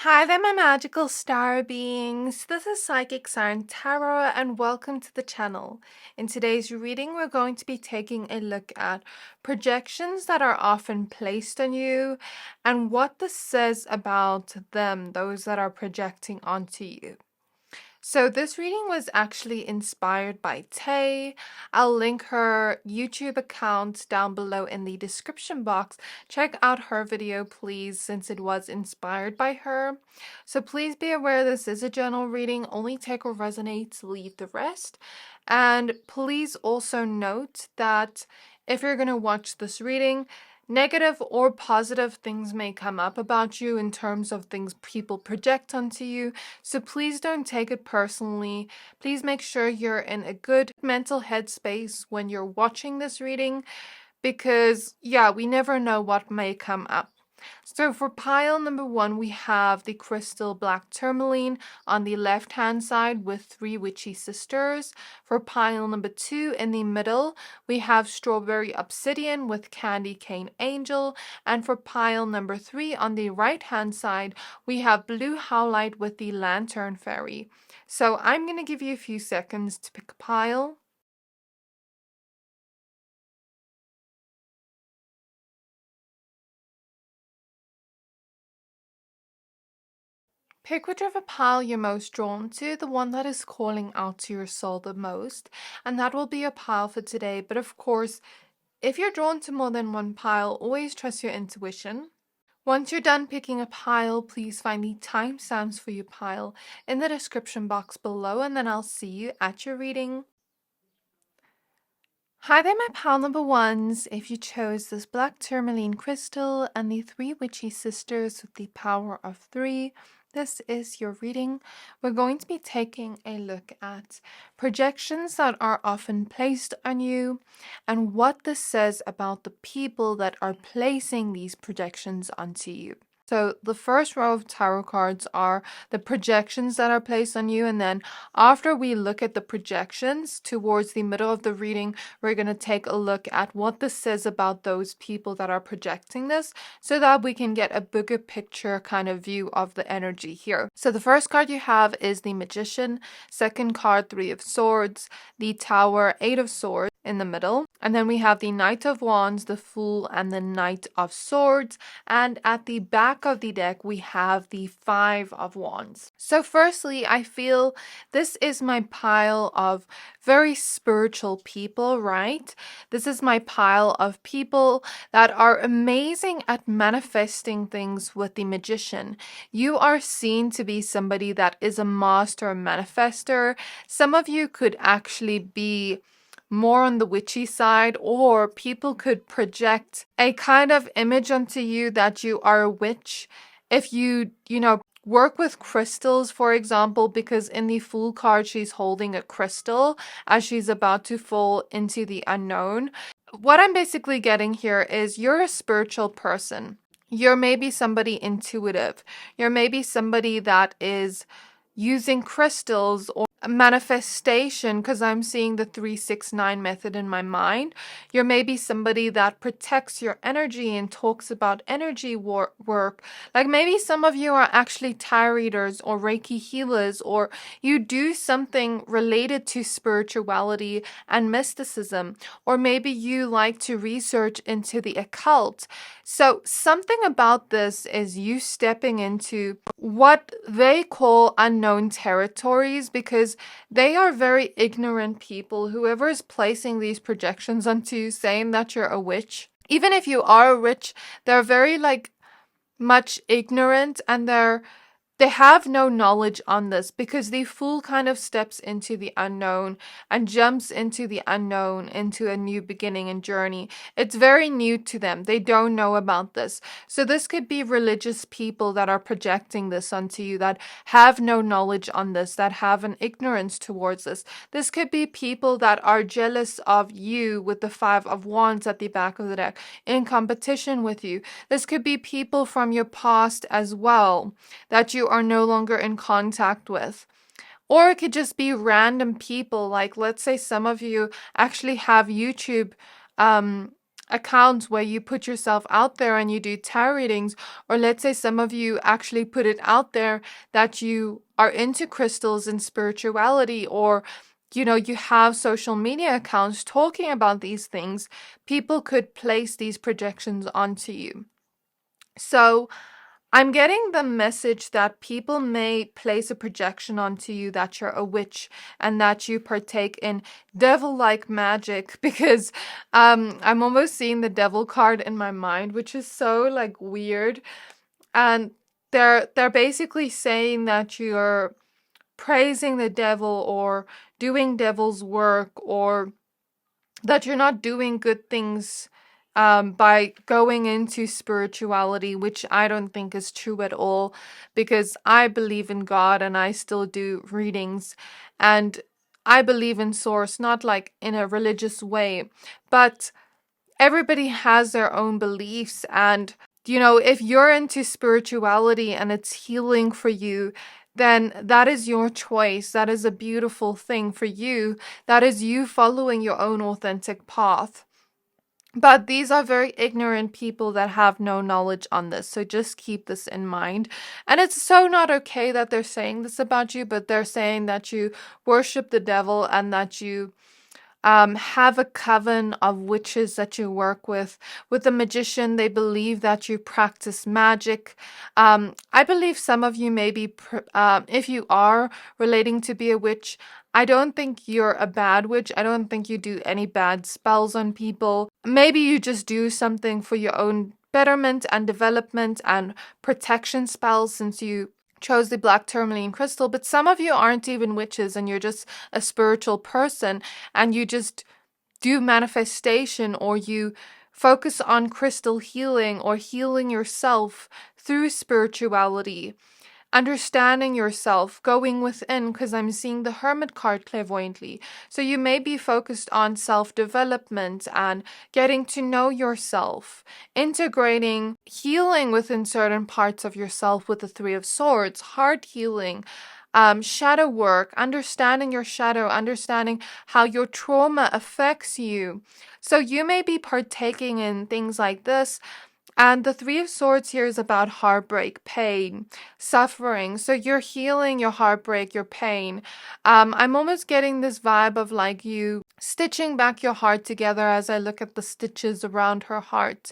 Hi there, my magical star beings. This is Psychic Siren Tarot, and welcome to the channel. In today's reading, we're going to be taking a look at projections that are often placed on you and what this says about them, those that are projecting onto you. So this reading was actually inspired by Tay. I'll link her YouTube account down below in the description box. Check out her video, please, since it was inspired by her. So please be aware this is a general reading. Only take what resonates, leave the rest. And please also note that if you're going to watch this reading, negative or positive things may come up about you in terms of things people project onto you. So please don't take it personally. Please make sure you're in a good mental headspace when you're watching this reading because, yeah, we never know what may come up. So for pile number 1, we have the crystal black tourmaline on the left-hand side with 3 witchy sisters. For pile number 2, in the middle, we have strawberry obsidian with candy cane angel. And for pile number 3, on the right-hand side, we have blue howlite with the lantern fairy. So I'm going to give you a few seconds to pick a pile. Pick whichever pile you're most drawn to, the one that is calling out to your soul the most, and that will be your pile for today. But of course, if you're drawn to more than one pile, always trust your intuition. Once you're done picking a pile, please find the timestamps for your pile in the description box below, and then I'll see you at your reading. Hi there, my pile number 1s. If you chose this black tourmaline crystal and the 3 witchy sisters with the power of 3, this is your reading. We're going to be taking a look at projections that are often placed on you and what this says about the people that are placing these projections onto you. So the first row of tarot cards are the projections that are placed on you, and then after we look at the projections towards the middle of the reading, we're going to take a look at what this says about those people that are projecting this so that we can get a bigger picture kind of view of the energy here. So the first card you have is the Magician, second card 3 of Swords, the Tower 8 of Swords in the middle, and then we have the Knight of Wands, the Fool, and the Knight of Swords, and at the back of the deck we have the 5 of Wands. So firstly, I feel this is my pile of very spiritual people, right? This is my pile of people that are amazing at manifesting things with the Magician. You are seen to be somebody that is a master manifester. Some of you could actually be more on the witchy side, or people could project a kind of image onto you that you are a witch. If you work with crystals, for example, because in the Fool card, she's holding a crystal as she's about to fall into the unknown. What I'm basically getting here is you're a spiritual person. You're maybe somebody intuitive. You're maybe somebody that is using crystals or manifestation, because I'm seeing the 369 method in my mind. You're maybe somebody that protects your energy and talks about energy work. Like maybe some of you are actually tarot readers or Reiki healers, or you do something related to spirituality and mysticism, or maybe you like to research into the occult. So something about this is you stepping into what they call unknown territories, because they are very ignorant people. Whoever is placing these projections onto you, saying that you're a witch, even if you are a witch, they're very much ignorant, and they have no knowledge on this, because the Fool kind of steps into the unknown and jumps into the unknown, into a new beginning and journey. It's very new to them. They don't know about this. So this could be religious people that are projecting this onto you, that have no knowledge on this, that have an ignorance towards this. This could be people that are jealous of you with the 5 of Wands at the back of the deck, in competition with you. This could be people from your past as well that you are no longer in contact with. Or it could just be random people, like let's say some of you actually have YouTube accounts where you put yourself out there and you do tarot readings, or let's say some of you actually put it out there that you are into crystals and spirituality, or you have social media accounts talking about these things, people could place these projections onto you. So I'm getting the message that people may place a projection onto you that you're a witch and that you partake in devil-like magic, because I'm almost seeing the devil card in my mind, which is so like weird. And they're basically saying that you're praising the devil or doing devil's work, or that you're not doing good things by going into spirituality, which I don't think is true at all, because I believe in God and I still do readings, and I believe in source, not like in a religious way, but everybody has their own beliefs. And if you're into spirituality and it's healing for you, then that is your choice. That is a beautiful thing for you. That is you following your own authentic path. But these are very ignorant people that have no knowledge on this. So just keep this in mind. And it's so not okay that they're saying this about you, but they're saying that you worship the devil and that you have a coven of witches that you work with. With a magician, they believe that you practice magic. I believe some of you maybe, if you are relating to be a witch, I don't think you're a bad witch. I don't think you do any bad spells on people. Maybe you just do something for your own betterment and development and protection spells, since you chose the black tourmaline crystal. But some of you aren't even witches and you're just a spiritual person, and you just do manifestation, or you focus on crystal healing or healing yourself through spirituality. Understanding yourself, going within, because I'm seeing the Hermit card clairvoyantly. So you may be focused on self-development and getting to know yourself, integrating healing within certain parts of yourself with the Three of Swords, heart healing, shadow work, understanding your shadow, understanding how your trauma affects you. So you may be partaking in things like this. And the Three of Swords here is about heartbreak, pain, suffering. So you're healing your heartbreak, your pain. I'm almost getting this vibe of like you stitching back your heart together as I look at the stitches around her heart.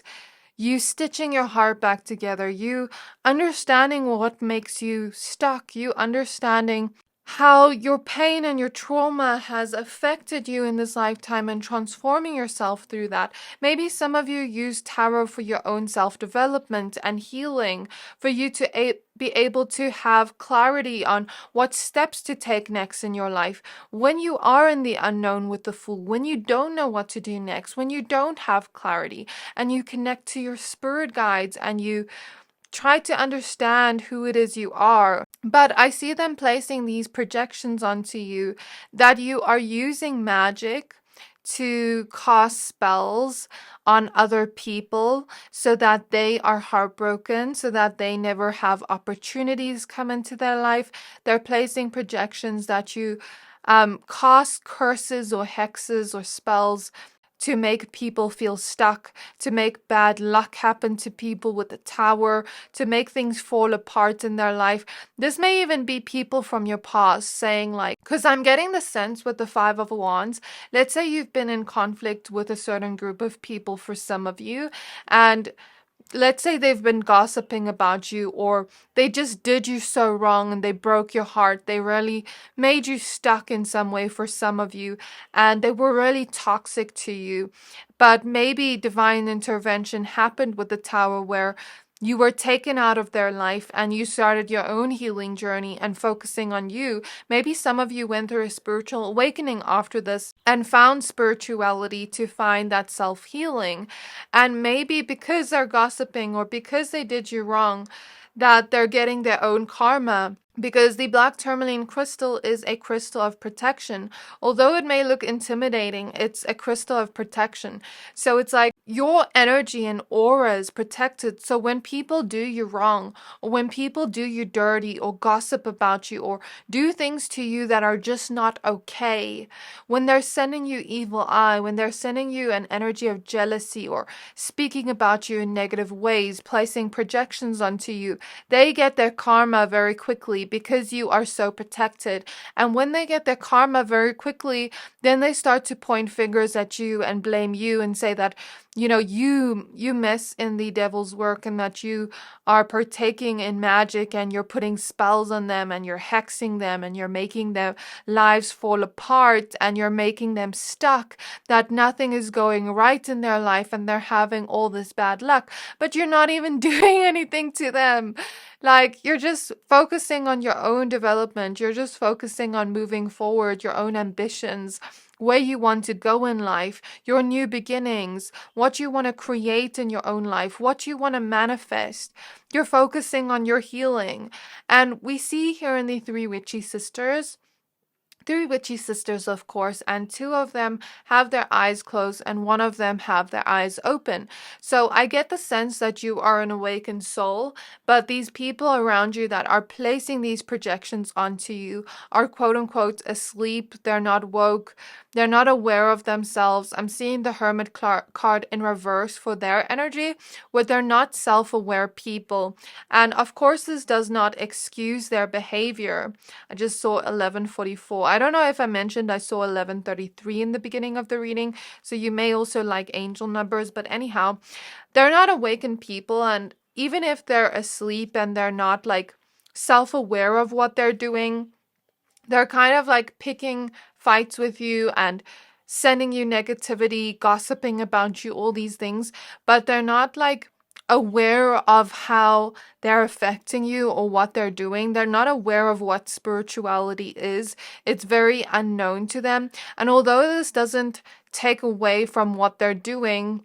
You stitching your heart back together. You understanding what makes you stuck. You understanding how your pain and your trauma has affected you in this lifetime and transforming yourself through that. Maybe some of you use tarot for your own self-development and healing, for you to be able to have clarity on what steps to take next in your life. When you are in the unknown with the Fool, when you don't know what to do next, when you don't have clarity, and you connect to your spirit guides and you try to understand who it is you are. But I see them placing these projections onto you that you are using magic to cast spells on other people so that they are heartbroken, so that they never have opportunities come into their life. They're placing projections that you cast curses or hexes or spells to make people feel stuck, to make bad luck happen to people with the Tower, to make things fall apart in their life. This may even be people from your past saying like, because I'm getting the sense with the Five of Wands, let's say you've been in conflict with a certain group of people for some of you, and let's say they've been gossiping about you, or they just did you so wrong and they broke your heart. They really made you stuck in some way for some of you, and they were really toxic to you. But maybe divine intervention happened with the Tower where you were taken out of their life and you started your own healing journey and focusing on you. Maybe some of you went through a spiritual awakening after this and found spirituality to find that self-healing. And maybe because they're gossiping or because they did you wrong, that they're getting their own karma because the black tourmaline crystal is a crystal of protection. Although it may look intimidating, it's a crystal of protection. So it's like your energy and aura is protected. So when people do you wrong, or when people do you dirty, or gossip about you, or do things to you that are just not okay, when they're sending you evil eye, when they're sending you an energy of jealousy, or speaking about you in negative ways, placing projections onto you, they get their karma very quickly because you are so protected. And when they get their karma very quickly, then they start to point fingers at you and blame you and say that, you mess in the devil's work, and that you are partaking in magic, and you're putting spells on them, and you're hexing them, and you're making their lives fall apart, and you're making them stuck, that nothing is going right in their life, and they're having all this bad luck. But you're not even doing anything to them. Like, you're just focusing on your own development. You're just focusing on moving forward, your own ambitions, where you want to go in life, your new beginnings, what you want to create in your own life, what you want to manifest. You're focusing on your healing. And we see here in the three witchy sisters, of course, and two of them have their eyes closed and one of them have their eyes open. So I get the sense that you are an awakened soul, but these people around you that are placing these projections onto you are quote unquote asleep. They're not woke. They're not aware of themselves. I'm seeing the Hermit card in reverse for their energy, where they're not self-aware people. And of course, this does not excuse their behavior. I just saw 1144. I don't know if I mentioned I saw 1133 in the beginning of the reading, so you may also like angel numbers, but anyhow, they're not awakened people, and even if they're asleep and they're not like self-aware of what they're doing, they're kind of like picking fights with you and sending you negativity, gossiping about you, all these things, but they're not like aware of how they're affecting you or what they're doing. They're not aware of what spirituality is. It's very unknown to them. And although this doesn't take away from what they're doing,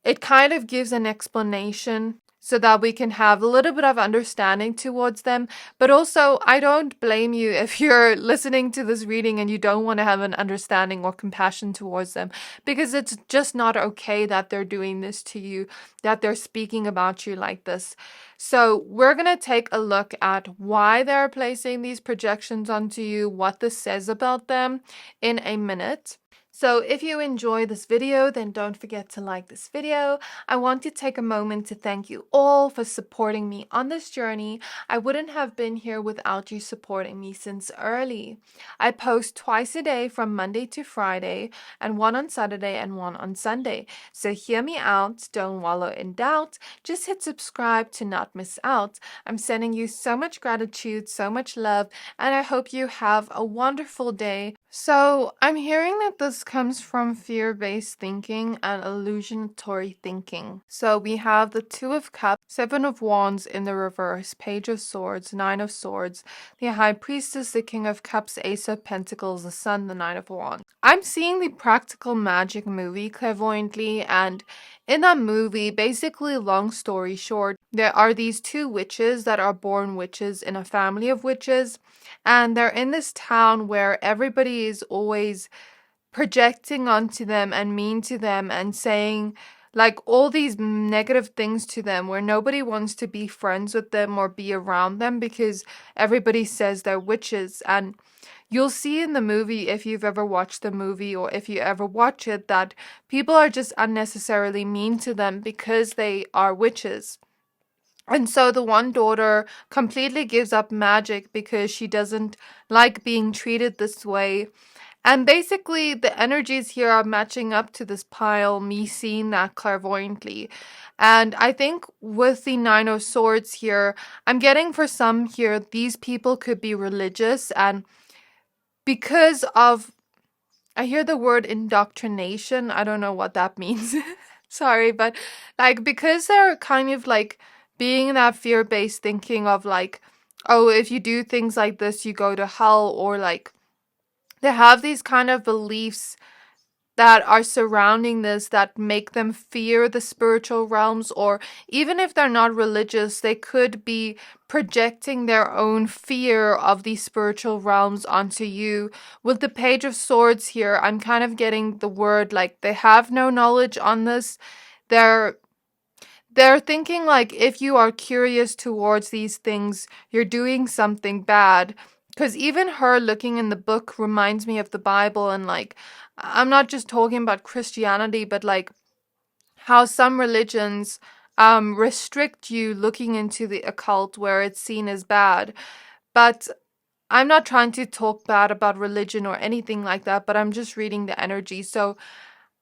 it kind of gives an explanation so that we can have a little bit of understanding towards them. But also, I don't blame you if you're listening to this reading and you don't want to have an understanding or compassion towards them, because it's just not okay that they're doing this to you, that they're speaking about you like this. So we're going to take a look at why they're placing these projections onto you, what this says about them in a minute. So if you enjoy this video, then don't forget to like this video. I want to take a moment to thank you all for supporting me on this journey. I wouldn't have been here without you supporting me since early. I post twice a day from Monday to Friday, and one on Saturday and one on Sunday. So hear me out, don't wallow in doubt, just hit subscribe to not miss out. I'm sending you so much gratitude, so much love, and I hope you have a wonderful day. So I'm hearing that this comes from fear-based thinking and illusionatory thinking. So we have the Two of Cups, Seven of Wands in the reverse, Page of Swords, Nine of Swords, the High Priestess, the King of Cups, Ace of Pentacles, the Sun, the Nine of Wands. I'm seeing the practical magic movie clairvoyantly, and in that movie, basically, long story short, there are these two witches that are born witches in a family of witches, and they're in this town where everybody is always projecting onto them and mean to them and saying like all these negative things to them, where nobody wants to be friends with them or be around them because everybody says they're witches. And you'll see in the movie, if you've ever watched the movie or if you ever watch it, that people are just unnecessarily mean to them because they are witches. And so the one daughter completely gives up magic because she doesn't like being treated this way. And basically, the energies here are matching up to this pile, me seeing that clairvoyantly. And I think with the Nine of Swords here, I'm getting for some here, these people could be religious. And because of, I hear the word indoctrination. I don't know what that means. Sorry, but like, because they're kind of like being in that fear-based thinking of like, oh, if you do things like this, you go to hell, or like, they have these kind of beliefs that are surrounding this that make them fear the spiritual realms, or even if they're not religious, they could be projecting their own fear of these spiritual realms onto you. With the Page of Swords here, I'm kind of getting the word like they have no knowledge on this. They're thinking like if you are curious towards these things, you're doing something bad. Because even her looking in the book reminds me of the Bible, and like, I'm not just talking about Christianity, but like how some religions restrict you looking into the occult where it's seen as bad. But I'm not trying to talk bad about religion or anything like that, but I'm just reading the energy. So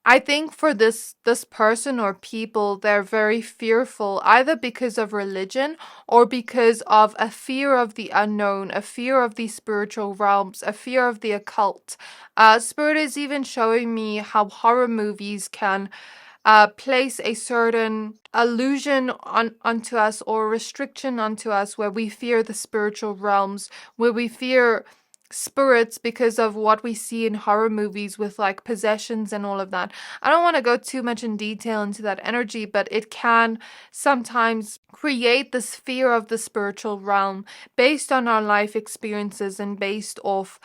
I think for this person or people, they're very fearful, either because of religion or because of a fear of the unknown, a fear of the spiritual realms, a fear of the occult. Spirit is even showing me how horror movies can place a certain illusion onto us or restriction onto us, where we fear the spiritual realms, where we fear spirits because of what we see in horror movies with like possessions and all of that. I don't want to go too much in detail into that energy, but it can sometimes create this fear of the spiritual realm based on our life experiences and based off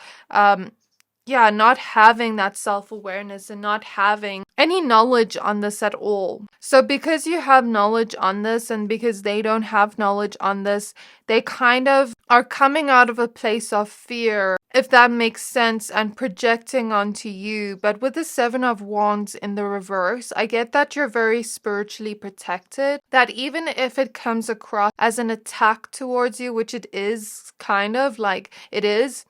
not having that self-awareness and not having any knowledge on this at all. So because you have knowledge on this and because they don't have knowledge on this, they kind of are coming out of a place of fear, if that makes sense, and projecting onto you. But with the Seven of Wands in the reverse, I get that you're very spiritually protected, that even if it comes across as an attack towards you, which it is kind of like it is,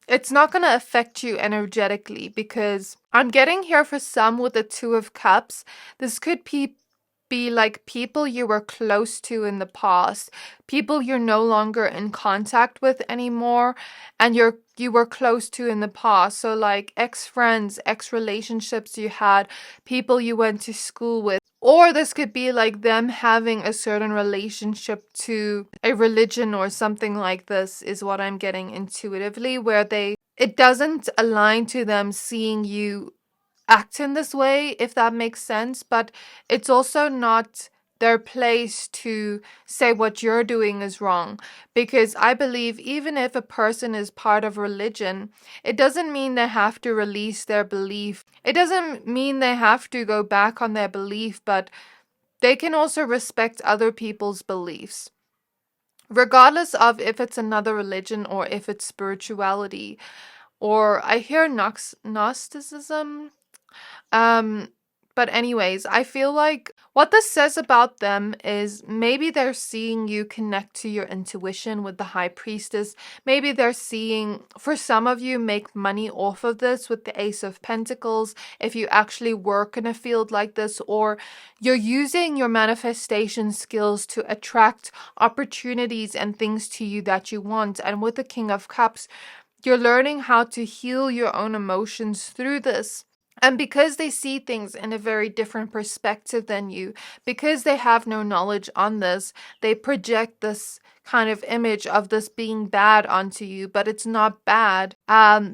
it's not going to affect you energetically, because I'm getting here for some with the Two of Cups. This could be like people you were close to in the past, people you're no longer in contact with anymore, and you were close to in the past. So like ex-friends, ex-relationships you had, people you went to school with. Or this could be like them having a certain relationship to a religion or something like this, is what I'm getting intuitively, where it doesn't align to them seeing you act in this way, if that makes sense. But it's also not their place to say what you're doing is wrong, because I believe even if a person is part of religion, it doesn't mean they have to release their belief. It doesn't mean they have to go back on their belief, but they can also respect other people's beliefs, regardless of if it's another religion or if it's spirituality. Or I hear Gnosticism. But anyways, I feel like what this says about them is maybe they're seeing you connect to your intuition with the High Priestess. Maybe they're seeing, for some of you, make money off of this with the Ace of Pentacles, if you actually work in a field like this, or you're using your manifestation skills to attract opportunities and things to you that you want. And with the King of Cups, you're learning how to heal your own emotions through this. And because they see things in a very different perspective than you, because they have no knowledge on this, they project this kind of image of this being bad onto you, but it's not bad.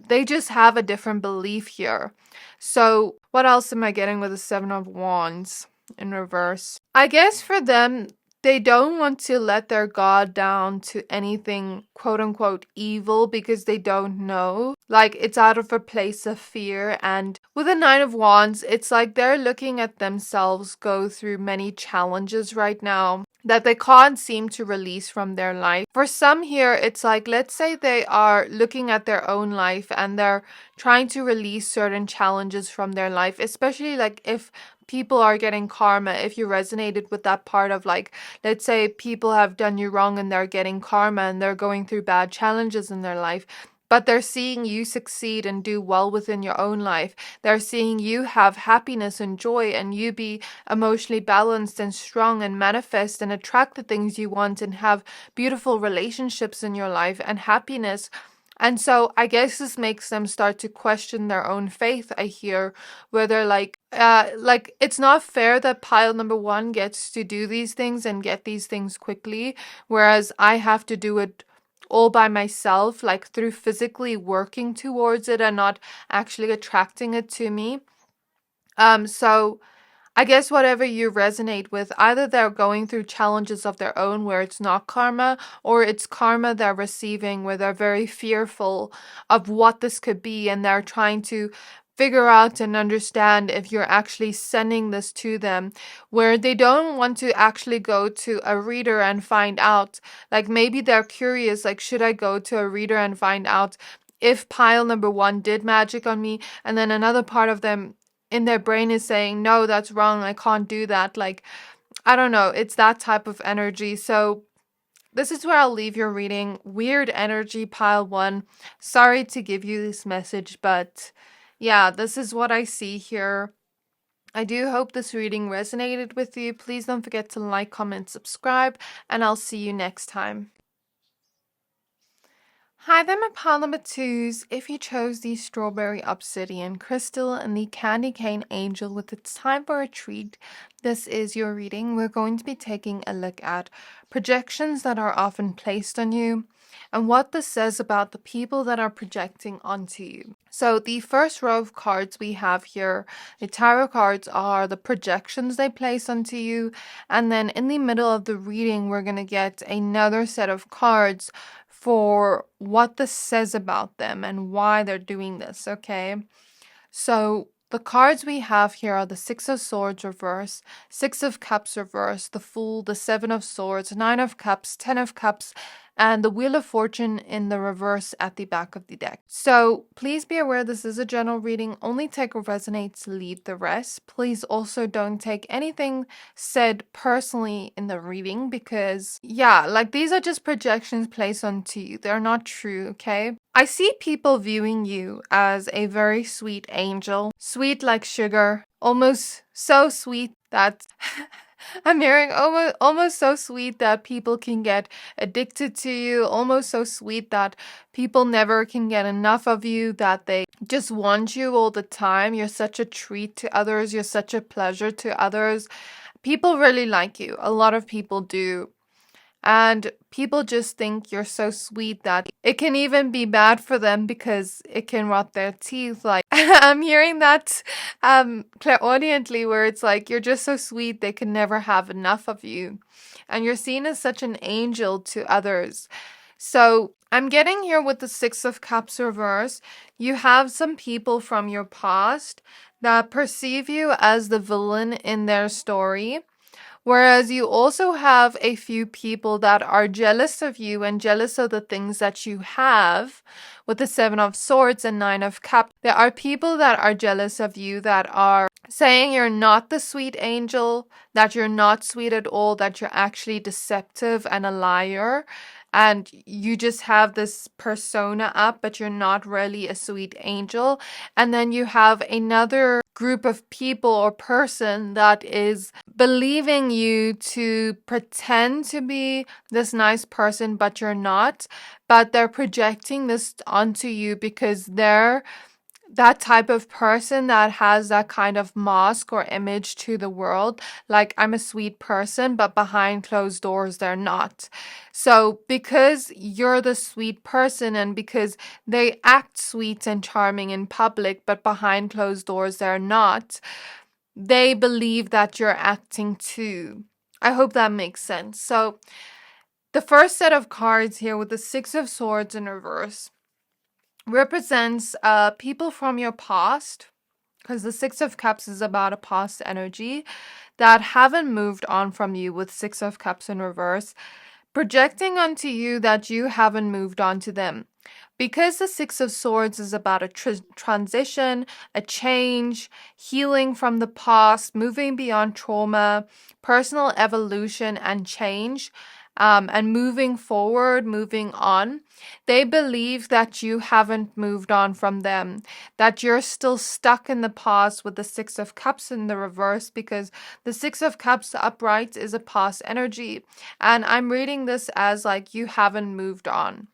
They just have a different belief here. So what else am I getting with the Seven of Wands in reverse? I guess for them, they don't want to let their guard down to anything quote unquote evil, because they don't know. Like, it's out of a place of fear. And with the Nine of Wands, it's like they're looking at themselves go through many challenges right now that they can't seem to release from their life. For some here, it's like, let's say they are looking at their own life and they're trying to release certain challenges from their life, especially like if people are getting karma, if you resonated with that part of like, let's say people have done you wrong and they're getting karma and they're going through bad challenges in their life, but they're seeing you succeed and do well within your own life. They're seeing you have happiness and joy and you be emotionally balanced and strong and manifest and attract the things you want and have beautiful relationships in your life and happiness. And so I guess this makes them start to question their own faith, I hear, where they're like it's not fair that pile number one gets to do these things and get these things quickly, whereas I have to do it all by myself, like through physically working towards it and not actually attracting it to me. So I guess whatever you resonate with, either they're going through challenges of their own where it's not karma, or it's karma they're receiving where they're very fearful of what this could be, and they're trying to figure out and understand if you're actually sending this to them, where they don't want to actually go to a reader and find out. Like maybe they're curious, like, should I go to a reader and find out if pile number one did magic on me? And then another part of them in their brain is saying, no, that's wrong, I can't do that. Like, I don't know, it's that type of energy. So this is where I'll leave your reading. Weird energy, pile one. Sorry to give you this message, but yeah, this is what I see here. I do hope this reading resonated with you. Please don't forget to like, comment, subscribe, and I'll see you next time. Hi there, my pile number twos. If you chose the Strawberry Obsidian Crystal and the Candy Cane Angel with its time for a treat, this is your reading. We're going to be taking a look at projections that are often placed on you and what this says about the people that are projecting onto you. So the first row of cards we have here, the tarot cards, are the projections they place onto you. And then in the middle of the reading, we're going to get another set of cards for what this says about them and why they're doing this, okay? So the cards we have here are the Six of Swords reverse, Six of Cups reverse, the Fool, the Seven of Swords, Nine of Cups, Ten of Cups, and the Wheel of Fortune in the reverse at the back of the deck. So please be aware this is a general reading. Only take what resonates, leave the rest. Please also don't take anything said personally in the reading because, yeah, like these are just projections placed onto you. They're not true, okay? I see people viewing you as a very sweet angel, sweet like sugar, almost so sweet that I'm hearing almost so sweet that people can get addicted to you, almost so sweet that people never can get enough of you, that they just want you all the time. You're such a treat to others. You're such a pleasure to others. People really like you. A lot of people do. And people just think you're so sweet that it can even be bad for them because it can rot their teeth. Like, I'm hearing that clairaudiently, where it's like, you're just so sweet, they can never have enough of you. And you're seen as such an angel to others. So I'm getting here with the Six of Cups reverse. You have some people from your past that perceive you as the villain in their story. Whereas you also have a few people that are jealous of you and jealous of the things that you have with the Seven of Swords and Nine of Cups. There are people that are jealous of you that are saying you're not the sweet angel, that you're not sweet at all, that you're actually deceptive and a liar. And you just have this persona up, but you're not really a sweet angel. And then you have another group of people or person that is believing you to pretend to be this nice person, but you're not. But they're projecting this onto you because they're that type of person that has that kind of mask or image to the world. Like, I'm a sweet person, but behind closed doors, they're not. So because you're the sweet person and because they act sweet and charming in public, but behind closed doors, they're not, they believe that you're acting too. I hope that makes sense. So the first set of cards here with the Six of Swords in reverse represents people from your past, because the Six of Cups is about a past energy that haven't moved on from you with Six of Cups in reverse, projecting onto you that you haven't moved on to them. Because the Six of Swords is about a transition, a change, healing from the past, moving beyond trauma, personal evolution and change, and moving forward, moving on. They believe that you haven't moved on from them, that you're still stuck in the past with the Six of Cups in the reverse, because the Six of Cups upright is a past energy. And I'm reading this as like you haven't moved on.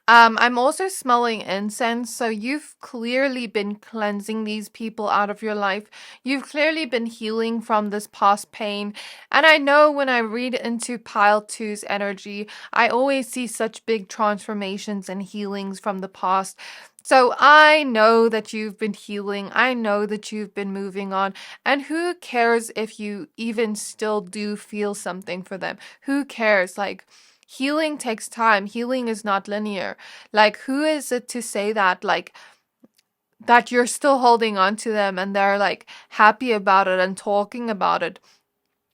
I'm also smelling incense, so you've clearly been cleansing these people out of your life. You've clearly been healing from this past pain. And I know when I read into pile two's energy, I always see such big transformations and healings from the past. So I know that you've been healing. I know that you've been moving on. And who cares if you even still do feel something for them? Who cares? Like, healing takes time. Healing is not linear. Like, who is it to say that, like, that you're still holding on to them and they're like happy about it and talking about it?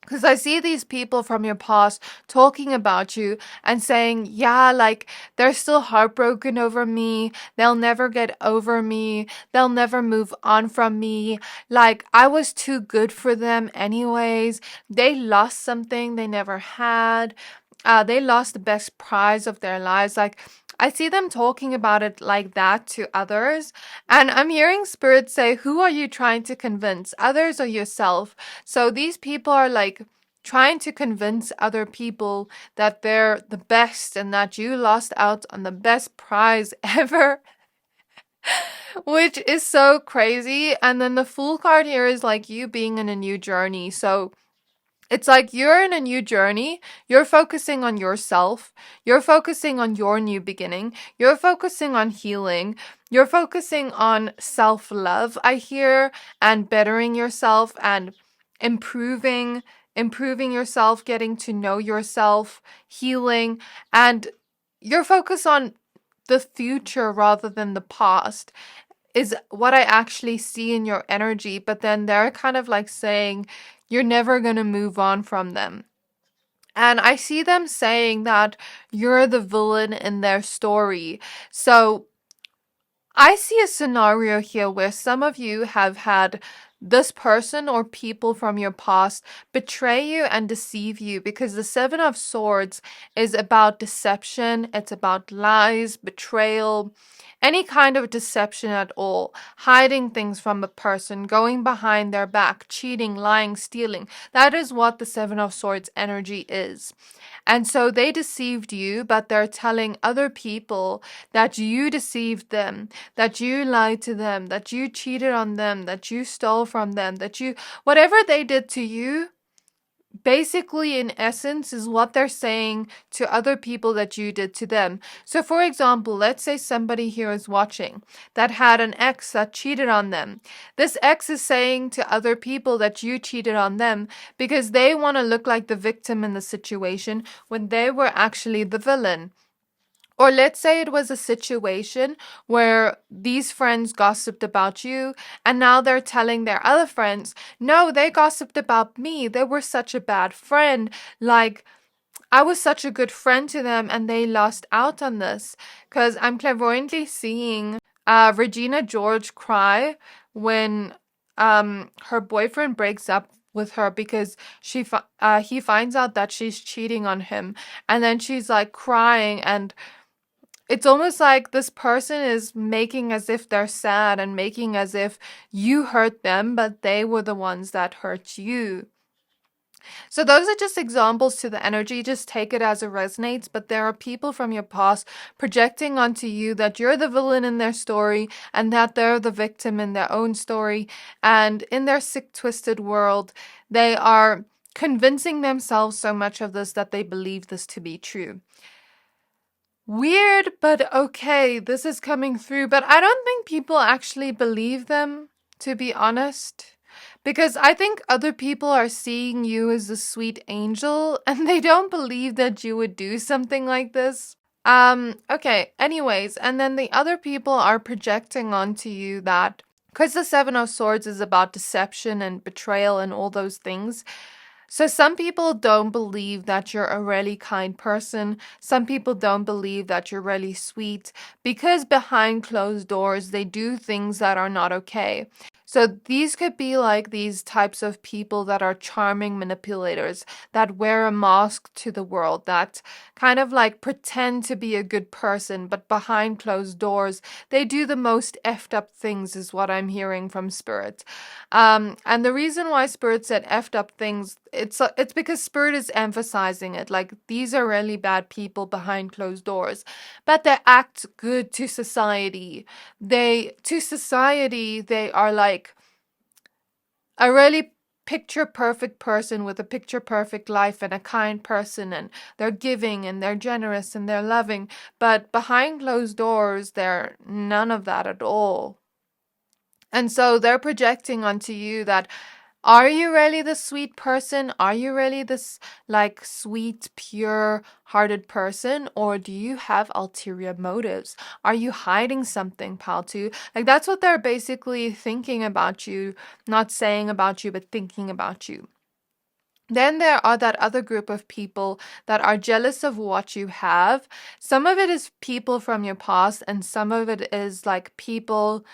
Because I see these people from your past talking about you and saying, yeah, like, they're still heartbroken over me. They'll never get over me. They'll never move on from me. Like, I was too good for them anyways. They lost something they never had. They lost the best prize of their lives. Like, I see them talking about it like that to others. And I'm hearing spirit say, who are you trying to convince? Others or yourself? So these people are like trying to convince other people that they're the best and that you lost out on the best prize ever. Which is so crazy. And then the Fool card here is like you being in a new journey. So it's like you're in a new journey. You're focusing on yourself. You're focusing on your new beginning. You're focusing on healing. You're focusing on self-love, I hear, and bettering yourself and improving yourself, getting to know yourself, healing, and you're focused on the future rather than the past is what I actually see in your energy. But then they're kind of like saying, you're never going to move on from them. And I see them saying that you're the villain in their story. So I see a scenario here where some of you have had this person or people from your past betray you and deceive you, because the Seven of Swords is about deception. It's about lies, betrayal, any kind of deception at all, hiding things from a person, going behind their back, cheating, lying, stealing. That is what the Seven of Swords energy is. And so they deceived you, but they're telling other people that you deceived them, that you lied to them, that you cheated on them, that you stole from them, that you, whatever they did to you, basically in essence is what they're saying to other people that you did to them. So for example, let's say somebody here is watching that had an ex that cheated on them. This ex is saying to other people that you cheated on them because they want to look like the victim in the situation when they were actually the villain. Or let's say it was a situation where these friends gossiped about you and now they're telling their other friends, no, they gossiped about me. They were such a bad friend. Like, I was such a good friend to them and they lost out on this. Because I'm clairvoyantly seeing Regina George cry when her boyfriend breaks up with her because he finds out that she's cheating on him. And then she's like crying, and it's almost like this person is making as if they're sad and making as if you hurt them, but they were the ones that hurt you. So those are just examples to the energy. Just take it as it resonates. But there are people from your past projecting onto you that you're the villain in their story and that they're the victim in their own story. And in their sick, twisted world, they are convincing themselves so much of this that they believe this to be true. Weird, but okay, this is coming through. But I don't think people actually believe them, to be honest. Because I think other people are seeing you as a sweet angel and they don't believe that you would do something like this. Okay, anyways, and then the other people are projecting onto you that, because the Seven of Swords is about deception and betrayal and all those things. So some people don't believe that you're a really kind person. Some people don't believe that you're really sweet because behind closed doors, they do things that are not okay. So these could be like these types of people that are charming manipulators, that wear a mask to the world, that kind of like pretend to be a good person, but behind closed doors, they do the most effed up things, is what I'm hearing from Spirit. And the reason why Spirit said effed up things, it's because Spirit is emphasizing it. Like, these are really bad people behind closed doors, but they act good to society. They are like a really picture perfect person with a picture perfect life and a kind person, and they're giving and they're generous and they're loving, but behind closed doors they're none of that at all. And so they're projecting onto you that, are you really the sweet person? Are you really this like sweet, pure hearted person? Or do you have ulterior motives? Are you hiding something, Paltu? Like, that's what they're basically thinking about you, not saying about you, but thinking about you. Then there are that other group of people that are jealous of what you have. Some of it is people from your past, and some of it is like people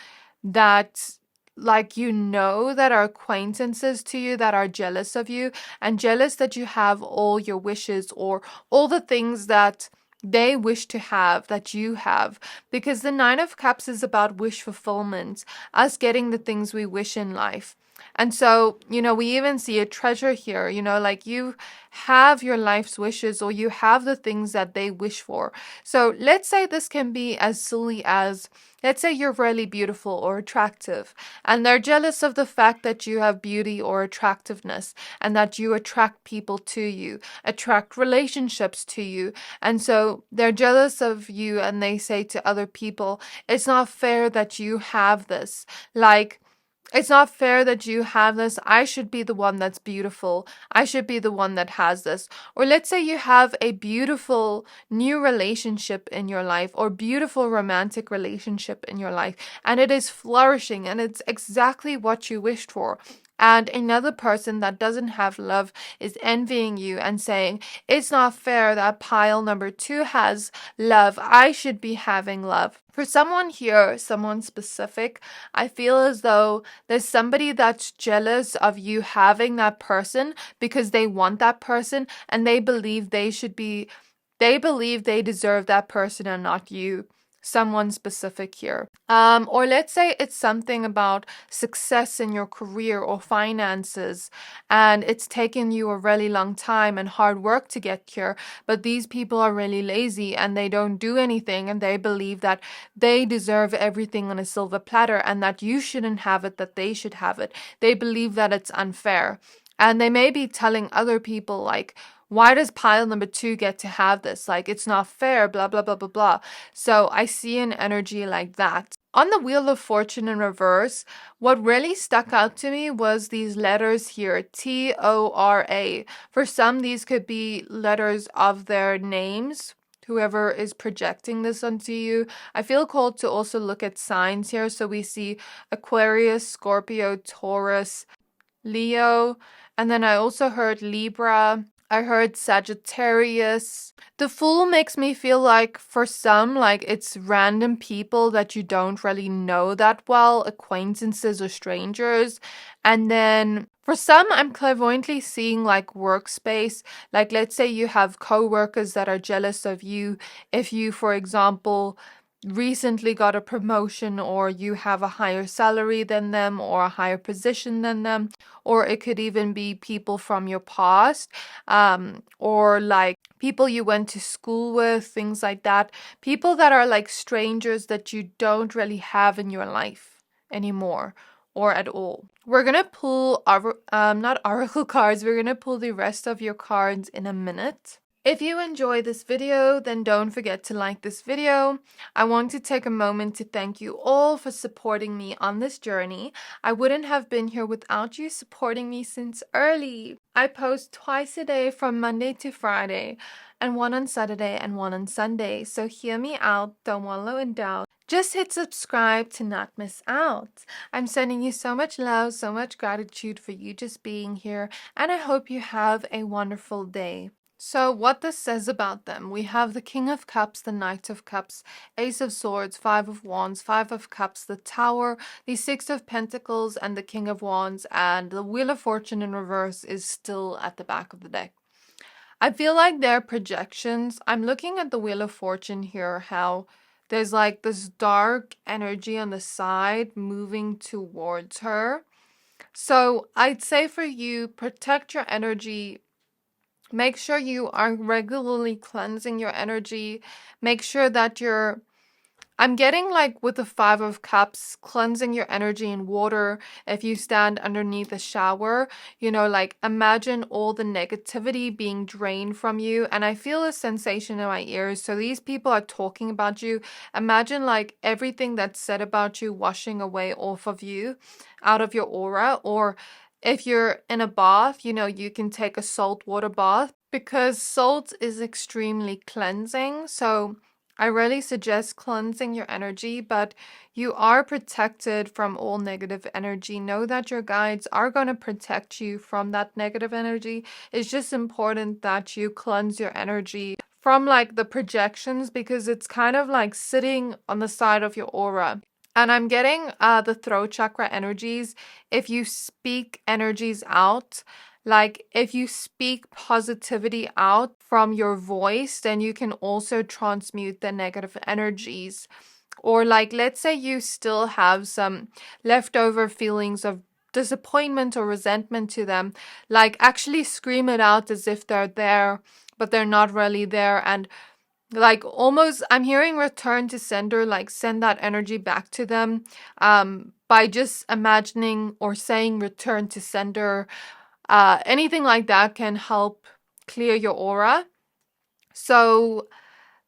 that that are acquaintances to you, that are jealous of you and jealous that you have all your wishes or all the things that they wish to have that you have, because the Nine of Cups is about wish fulfillment, us getting the things we wish in life. And so, we even see a treasure here, like you have your life's wishes, or you have the things that they wish for. So let's say this can be as silly as, let's say you're really beautiful or attractive, and they're jealous of the fact that you have beauty or attractiveness, and that you attract people to you, attract relationships to you. And so they're jealous of you, and they say to other people, it's not fair that you have this. Like, it's not fair that you have this. I should be the one that's beautiful. I should be the one that has this. Or let's say you have a beautiful new relationship in your life, or beautiful romantic relationship in your life, and it is flourishing and it's exactly what you wished for. And another person that doesn't have love is envying you and saying, it's not fair that pile number 2 has love. I should be having love. For someone here, someone specific, I feel as though there's somebody that's jealous of you having that person, because they want that person and they believe they deserve that person and not you. Someone specific here. Or let's say it's something about success in your career or finances, and it's taken you a really long time and hard work to get here, but these people are really lazy and they don't do anything, and they believe that they deserve everything on a silver platter and that you shouldn't have it, that they should have it. They believe that it's unfair. And they may be telling other people, like, why does pile number 2 get to have this? Like, it's not fair, blah, blah, blah, blah, blah. So I see an energy like that. On the Wheel of Fortune in reverse, what really stuck out to me was these letters here, Tora. For some, these could be letters of their names, whoever is projecting this onto you. I feel called to also look at signs here. So we see Aquarius, Scorpio, Taurus, Leo, and then I also heard Libra. I heard Sagittarius. The Fool makes me feel like, for some, like it's random people that you don't really know that well, acquaintances or strangers. And then for some, I'm clairvoyantly seeing like workspace. Like, let's say you have co-workers that are jealous of you if you, for example, recently got a promotion, or you have a higher salary than them or a higher position than them. Or it could even be people from your past, or like people you went to school with, things like that. People that are like strangers that you don't really have in your life anymore or at all. We're gonna pull not oracle cards, we're gonna pull the rest of your cards in a minute. If you enjoy this video, then don't forget to like this video. I want to take a moment to thank you all for supporting me on this journey. I wouldn't have been here without you supporting me since early. I post twice a day from Monday to Friday, and one on Saturday and one on Sunday. So hear me out, don't wallow in doubt. Just hit subscribe to not miss out. I'm sending you so much love, so much gratitude for you just being here, and I hope you have a wonderful day. So, what this says about them, we have the King of Cups, the Knight of Cups, Ace of Swords, Five of Wands, Five of Cups, the Tower, the Six of Pentacles, and the King of Wands, and the Wheel of Fortune in reverse is still at the back of the deck. I feel like they're projections. I'm looking at the Wheel of Fortune here, how there's like this dark energy on the side moving towards her. So, I'd say for you, protect your energy. Make sure you are regularly cleansing your energy. Make sure that I'm getting like with the Five of Cups, cleansing your energy in water. If you stand underneath a shower, like imagine all the negativity being drained from you. And I feel a sensation in my ears. So these people are talking about you. Imagine like everything that's said about you washing away off of you, out of your aura. Or if you're in a bath, you can take a salt water bath because salt is extremely cleansing. So I really suggest cleansing your energy, but you are protected from all negative energy. Know that your guides are going to protect you from that negative energy. It's just important that you cleanse your energy from like the projections because it's kind of like sitting on the side of your aura. And I'm getting the throat chakra energies. If you speak energies out, like if you speak positivity out from your voice, then you can also transmute the negative energies. Or like, let's say you still have some leftover feelings of disappointment or resentment to them, like actually scream it out as if they're there, but they're not really there. And like almost I'm hearing return to sender, like send that energy back to them by just imagining or saying return to sender. Anything like that can help clear your aura. So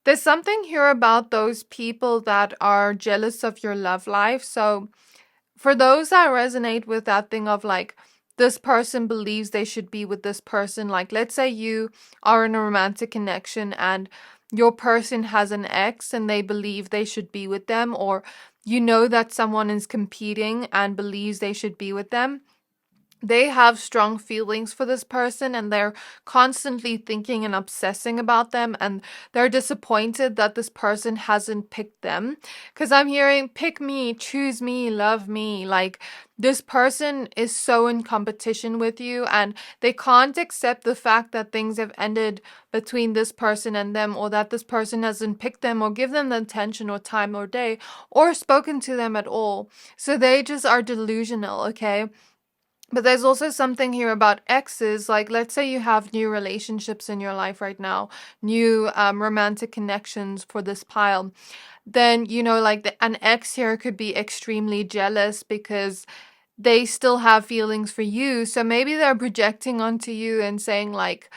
there's something here about those people that are jealous of your love life. So for those that resonate with that thing of like, this person believes they should be with this person, like let's say you are in a romantic connection and your person has an ex and they believe they should be with them, or that someone is competing and believes they should be with them. They have strong feelings for this person and they're constantly thinking and obsessing about them, and they're disappointed that this person hasn't picked them. Because I'm hearing pick me, choose me, love me. Like this person is so in competition with you and they can't accept the fact that things have ended between this person and them, or that this person hasn't picked them or give them the attention or time or day or spoken to them at all. So they just are delusional, okay? But there's also something here about exes. Like, let's say you have new relationships in your life right now, new romantic connections for this pile. Then, like an ex here could be extremely jealous because they still have feelings for you. So maybe they're projecting onto you and saying, like,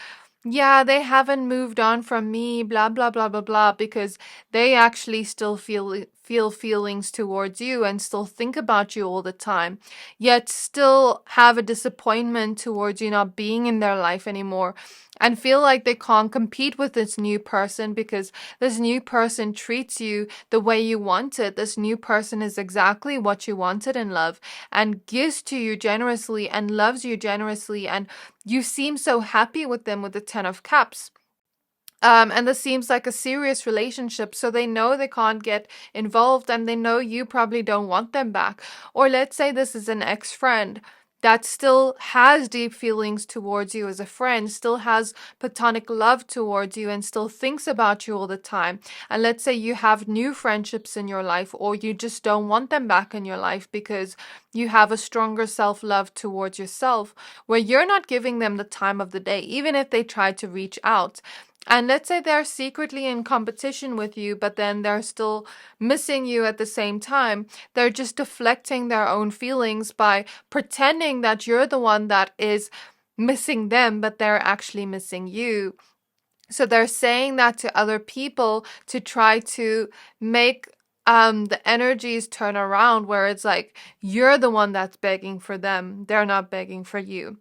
yeah, they haven't moved on from me, blah, blah, blah, blah, blah, because they actually still feel feelings towards you and still think about you all the time, yet still have a disappointment towards you not being in their life anymore and feel like they can't compete with this new person because this new person treats you the way you wanted. This new person is exactly what you wanted in love and gives to you generously and loves you generously, and you seem so happy with them with the Ten of Cups. And this seems like a serious relationship, so they know they can't get involved and they know you probably don't want them back. Or let's say this is an ex-friend that still has deep feelings towards you as a friend, still has platonic love towards you and still thinks about you all the time. And let's say you have new friendships in your life, or you just don't want them back in your life because you have a stronger self-love towards yourself, where you're not giving them the time of the day, even if they try to reach out. And let's say they're secretly in competition with you, but then they're still missing you at the same time. They're just deflecting their own feelings by pretending that you're the one that is missing them, but they're actually missing you. So they're saying that to other people to try to make the energies turn around, where it's like you're the one that's begging for them. They're not begging for you.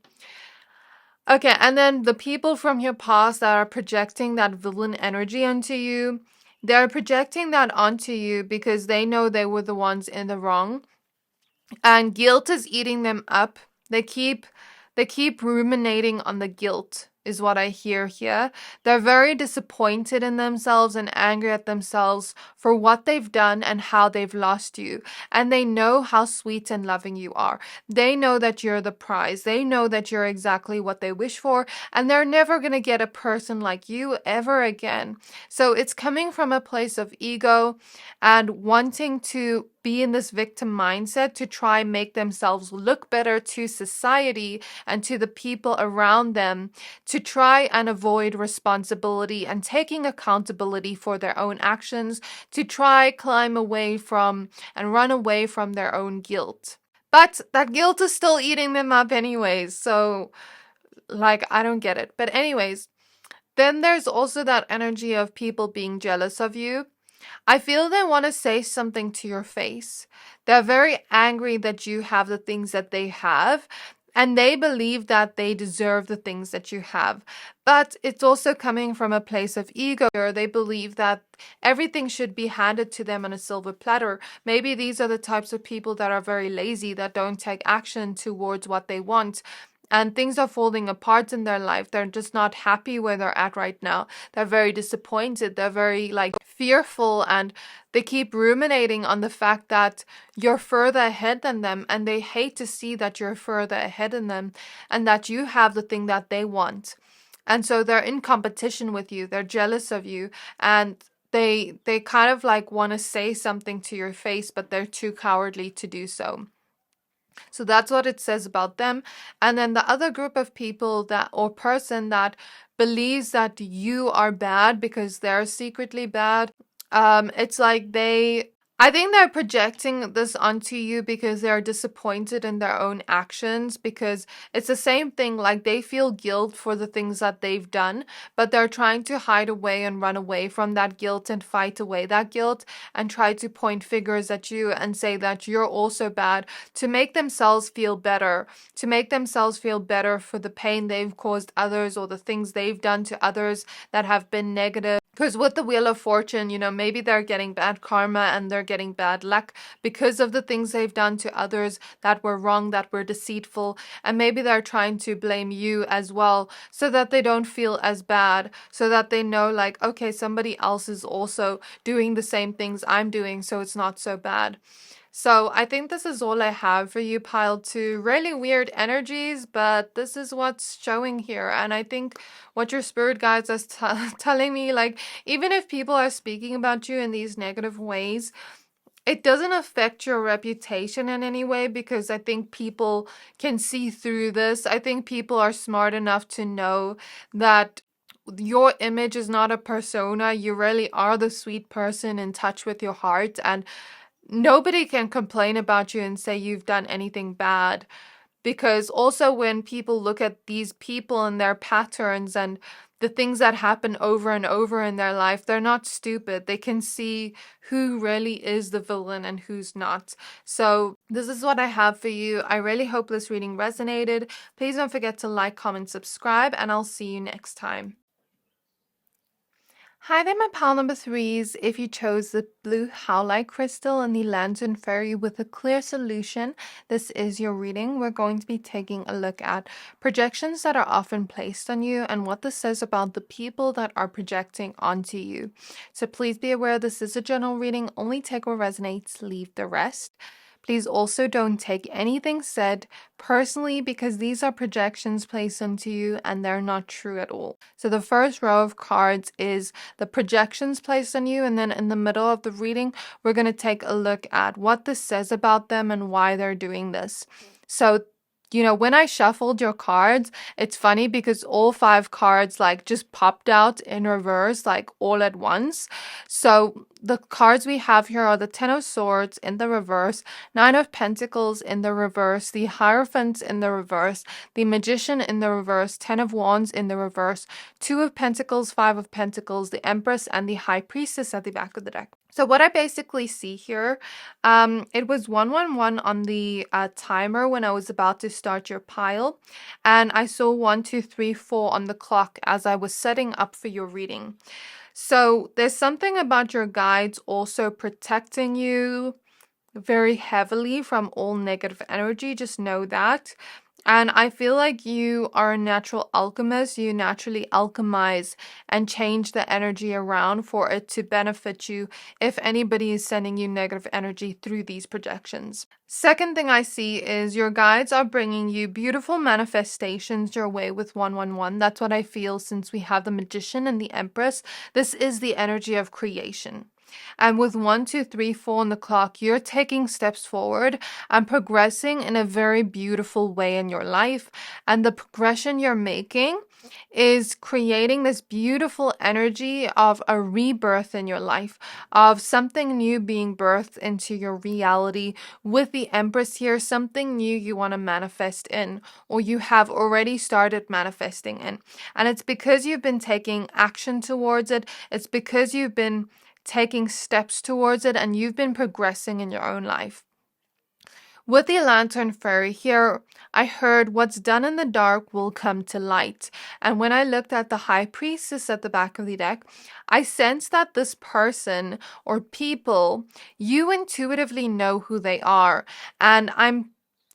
Okay, and then the people from your past that are projecting that villain energy onto you, they're projecting that onto you because they know they were the ones in the wrong. And guilt is eating them up. They keep ruminating on the guilt is what I hear here. They're very disappointed in themselves and angry at themselves for what they've done and how they've lost you. And they know how sweet and loving you are. They know that you're the prize. They know that you're exactly what they wish for. And they're never going to get a person like you ever again. So it's coming from a place of ego and wanting to be in this victim mindset to try and make themselves look better to society and to the people around them, to try and avoid responsibility and taking accountability for their own actions, to try climb away from and run away from their own guilt. But that guilt is still eating them up anyways, so like I don't get it. But anyways, then there's also that energy of people being jealous of you. I feel they want to say something to your face. They're very angry that you have the things that they have, and they believe that they deserve the things that you have. But it's also coming from a place of ego. They believe that everything should be handed to them on a silver platter. Maybe these are the types of people that are very lazy, that don't take action towards what they want. And things are falling apart in their life. They're just not happy where they're at right now. They're very disappointed. They're very fearful, and they keep ruminating on the fact that you're further ahead than them, and they hate to see that you're further ahead than them and that you have the thing that they want. And so they're in competition with you. They're jealous of you, and they kind of want to say something to your face, but they're too cowardly to do so. So that's what it says about them. And then the other group of people that or person that believes that you are bad because they're secretly bad. It's like I think they're projecting this onto you because they're disappointed in their own actions, because it's the same thing, like they feel guilt for the things that they've done, but they're trying to hide away and run away from that guilt and fight away that guilt and try to point fingers at you and say that you're also bad to make themselves feel better, for the pain they've caused others or the things they've done to others that have been negative. Because with the Wheel of Fortune, maybe they're getting bad karma and they're getting bad luck because of the things they've done to others that were wrong, that were deceitful. And maybe they're trying to blame you as well so that they don't feel as bad, so that they know okay, somebody else is also doing the same things I'm doing, so it's not so bad. So I think this is all I have for you, Pile 2. Really weird energies, but this is what's showing here. And I think what your spirit guides are telling me, even if people are speaking about you in these negative ways, it doesn't affect your reputation in any way, because I think people can see through this. I think people are smart enough to know that your image is not a persona. You really are the sweet person in touch with your heart, and nobody can complain about you and say you've done anything bad. Because also when people look at these people and their patterns and the things that happen over and over in their life, they're not stupid. They can see who really is the villain and who's not. So this is what I have for you. I really hope this reading resonated. Please don't forget to like, comment, subscribe, and I'll see you next time. Hi there, my pile number 3s. If you chose the Blue Howlite crystal and the Lantern Fairy with a clear solution, this is your reading. We're going to be taking a look at projections that are often placed on you and what this says about the people that are projecting onto you. So please be aware this is a general reading. Only take what resonates, leave the rest. Please also don't take anything said personally, because these are projections placed onto you and they're not true at all. So the first row of cards is the projections placed on you, and then in the middle of the reading, we're going to take a look at what this says about them and why they're doing this. So when I shuffled your cards, it's funny because all 5 cards just popped out in reverse, all at once. So the cards we have here are the 10 of Swords in the reverse, 9 of Pentacles in the reverse, the Hierophant in the reverse, the Magician in the reverse, 10 of Wands in the reverse, 2 of Pentacles, 5 of Pentacles, the Empress, and the High Priestess at the back of the deck. So what I basically see here, it was 111 on the timer when I was about to start your pile, and I saw 1, 2, 3, 4 on the clock as I was setting up for your reading. So there's something about your guides also protecting you very heavily from all negative energy. Just know that. And I feel like you are a natural alchemist. You naturally alchemize and change the energy around for it to benefit you if anybody is sending you negative energy through these projections. Second thing I see is your guides are bringing you beautiful manifestations your way with 111. That's what I feel since we have the Magician and the Empress. This is the energy of creation. And with 1, 2, 3, 4 on the clock, you're taking steps forward and progressing in a very beautiful way in your life. And the progression you're making is creating this beautiful energy of a rebirth in your life, of something new being birthed into your reality. With the Empress here, something new you want to manifest in, or you have already started manifesting in. And it's because you've been taking action towards it. It's because you've been taking steps towards it and you've been progressing in your own life. With the Lantern Fairy here, I heard what's done in the dark will come to light. And when I looked at the High Priestess at the back of the deck, I sensed that this person or people, you intuitively know who they are. And I'm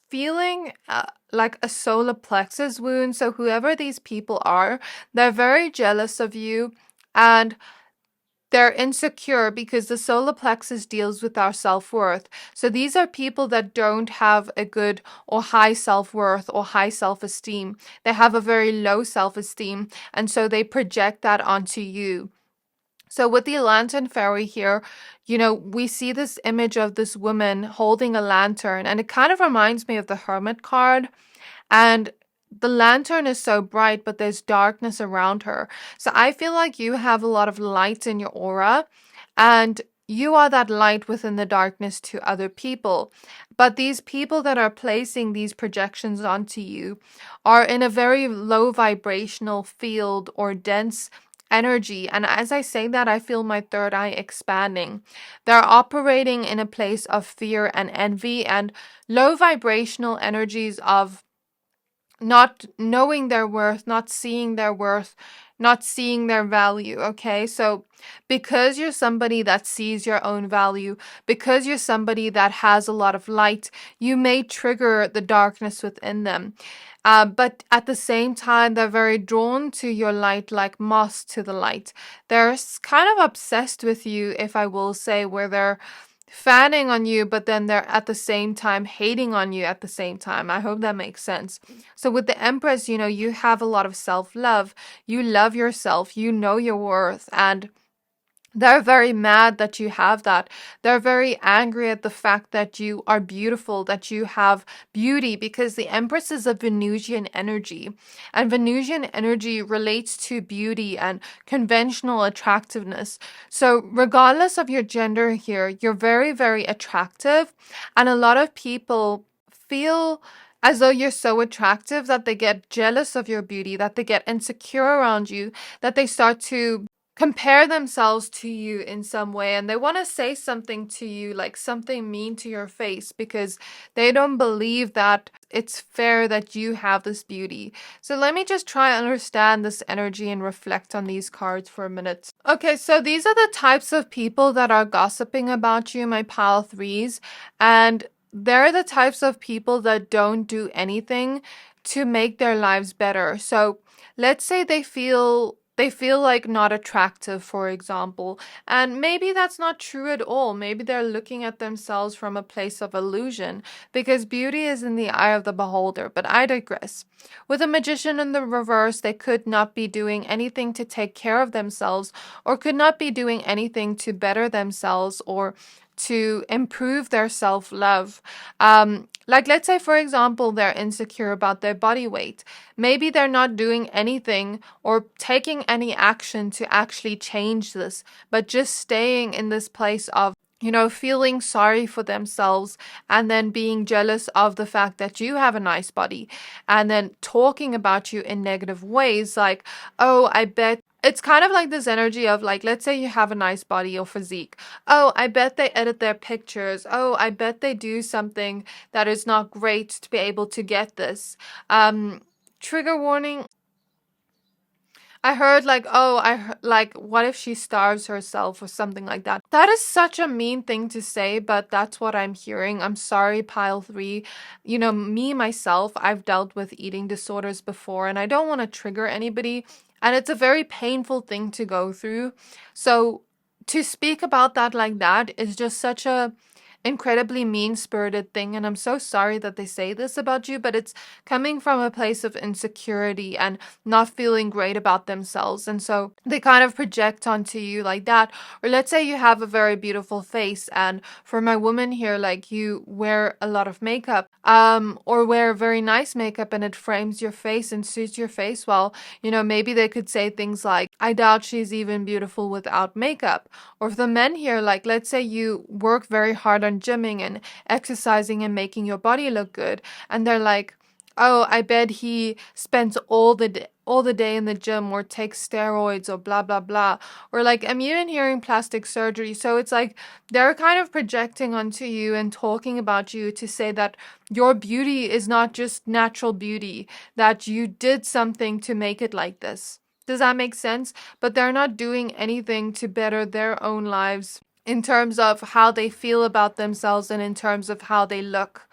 feeling like a solar plexus wound. So whoever these people are, they're very jealous of you. And they're insecure because the solar plexus deals with our self-worth. So these are people that don't have a good or high self-worth or high self-esteem. They have a very low self-esteem, and so they project that onto you. So with the Lantern Fairy here, we see this image of this woman holding a lantern, and it kind of reminds me of the Hermit card. And the lantern is so bright, but there's darkness around her. So I feel like you have a lot of light in your aura, and you are that light within the darkness to other people. But these people that are placing these projections onto you are in a very low vibrational field or dense energy. And as I say that, I feel my third eye expanding. They're operating in a place of fear and envy and low vibrational energies of not knowing their worth, not seeing their worth, not seeing their value. Okay, so because you're somebody that sees your own value, because you're somebody that has a lot of light, you may trigger the darkness within them. But at the same time, they're very drawn to your light like moths to the light. They're kind of obsessed with you, if I will say, where they're fanning on you, but then they're at the same time hating on you at the same time. I hope that makes sense. So with the Empress, you have a lot of self-love. You love yourself. You know your worth. And they're very mad that you have that. They're very angry at the fact that you are beautiful, that you have beauty, because the Empress is a Venusian energy. And Venusian energy relates to beauty and conventional attractiveness. So regardless of your gender here, you're very, very attractive. And a lot of people feel as though you're so attractive that they get jealous of your beauty, that they get insecure around you, that they start to compare themselves to you in some way, and they want to say something to you, like something mean to your face, because they don't believe that it's fair that you have this beauty. So let me just try and understand this energy and reflect on these cards for a minute. Okay, so these are the types of people that are gossiping about you, my pile threes, and they're the types of people that don't do anything to make their lives better. So let's say they feel like not attractive, for example, and maybe that's not true at all. Maybe they're looking at themselves from a place of illusion, because beauty is in the eye of the beholder. But I digress. With a Magician in the reverse, they could not be doing anything to take care of themselves, or could not be doing anything to better themselves or to improve their self-love. Like, let's say, for example, they're insecure about their body weight. Maybe they're not doing anything or taking any action to actually change this, but just staying in this place of feeling sorry for themselves, and then being jealous of the fact that you have a nice body, and then talking about you in negative ways, like, oh, I bet. It's kind of like this energy of, like, let's say you have a nice body or physique. Oh, I bet they edit their pictures. Oh, I bet they do something that is not great to be able to get this. Trigger warning. I heard like, oh, like, what if she starves herself or something like that? That is such a mean thing to say, but that's what I'm hearing. I'm sorry, pile three. You know, me, myself, I've dealt with eating disorders before, and I don't want to trigger anybody. And it's a very painful thing to go through. So to speak about that like that is just such a incredibly mean-spirited thing, and I'm so sorry that they say this about you, but it's coming from a place of insecurity and not feeling great about themselves, and so they kind of project onto you like that. Or let's say you have a very beautiful face, and for my woman here, like, you wear a lot of makeup, or wear very nice makeup, and it frames your face and suits your face well. You know, maybe they could say things like, I doubt she's even beautiful without makeup. Or for the men here, like, let's say you work very hard on gymming and exercising and making your body look good, and they're like, oh, I bet he spends all the day in the gym or takes steroids or blah blah blah. Or like, I'm even hearing plastic surgery. So it's like they're kind of projecting onto you and talking about you to say that your beauty is not just natural beauty, that you did something to make it like this. Does that make sense? But they're not doing anything to better their own lives in terms of how they feel about themselves and in terms of how they look,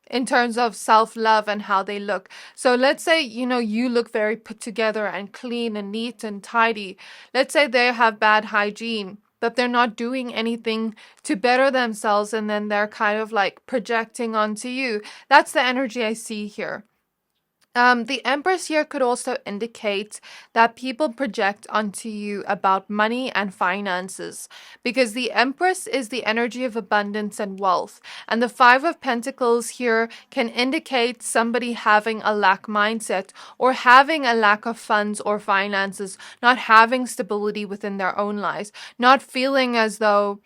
in terms of self-love and how they look. So let's say, you know, you look very put together and clean and neat and tidy. Let's say they have bad hygiene, but they're not doing anything to better themselves, and then they're kind of like projecting onto you. That's the energy I see here. The Empress here could also indicate that people project onto you about money and finances, because the Empress is the energy of abundance and wealth, and the Five of Pentacles here can indicate somebody having a lack mindset or having a lack of funds or finances, not having stability within their own lives, not feeling as though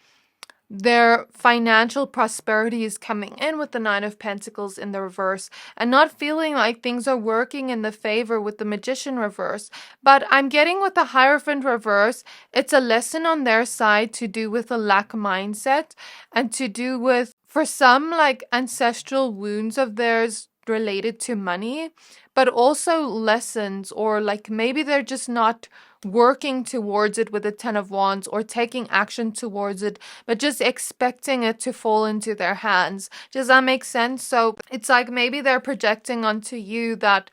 their financial prosperity is coming in with the Nine of Pentacles in the reverse, and not feeling like things are working in the favor with the Magician reverse. But I'm getting with the Hierophant reverse, it's a lesson on their side to do with a lack mindset and to do with, for some, like ancestral wounds of theirs related to money, but also lessons, or like maybe they're just not working towards it with the Ten of Wands or taking action towards it, but just expecting it to fall into their hands. Does that make sense? So it's like maybe they're projecting onto you that,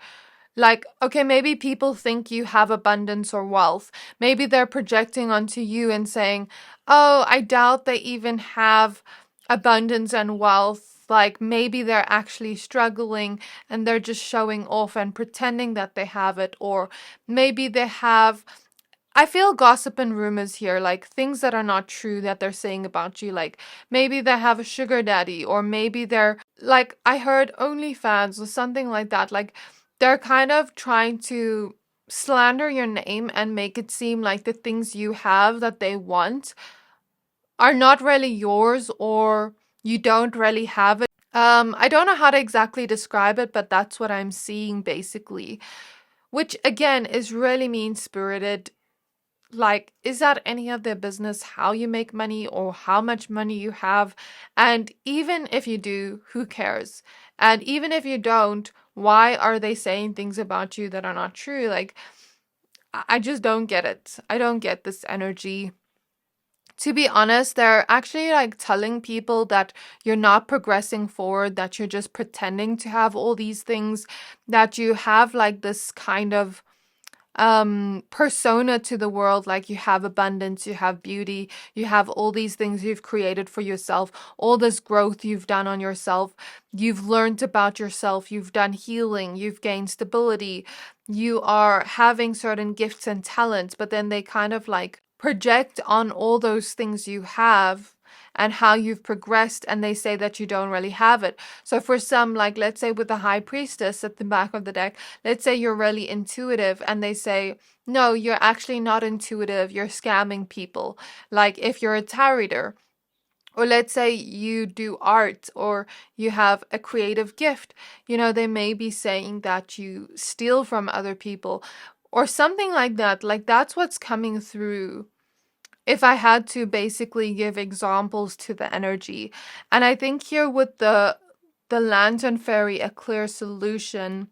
like, okay, maybe people think you have abundance or wealth. Maybe they're projecting onto you and saying, oh, I doubt they even have abundance and wealth. Like, maybe they're actually struggling and they're just showing off and pretending that they have it. Or maybe they have, I feel gossip and rumors here, like things that are not true that they're saying about you. Like, maybe they have a sugar daddy, or maybe they're, like, I heard OnlyFans or something like that. Like, they're kind of trying to slander your name and make it seem like the things you have that they want are not really yours, or you don't really have it. I don't know how to exactly describe it, but that's what I'm seeing basically, which again is really mean-spirited. Like, is that any of their business how you make money or how much money you have? And even if you do, who cares? And even if you don't, why are they saying things about you that are not true? Like, I just don't get it. I don't get this energy. To be honest, they're actually like telling people that you're not progressing forward, that you're just pretending to have all these things, that you have like this kind of persona to the world, like you have abundance, you have beauty, you have all these things you've created for yourself, all this growth you've done on yourself, you've learned about yourself, you've done healing, you've gained stability, you are having certain gifts and talents, but then they kind of like project on all those things you have and how you've progressed, and they say that you don't really have it. So for some, like let's say with the High Priestess at the back of the deck, let's say you're really intuitive, and they say, no, you're actually not intuitive, you're scamming people. Like if you're a tarot reader, or let's say you do art or you have a creative gift, you know, they may be saying that you steal from other people or something like that. Like that's what's coming through, if I had to basically give examples to the energy. And I think here with the Lantern Fairy, a clear solution,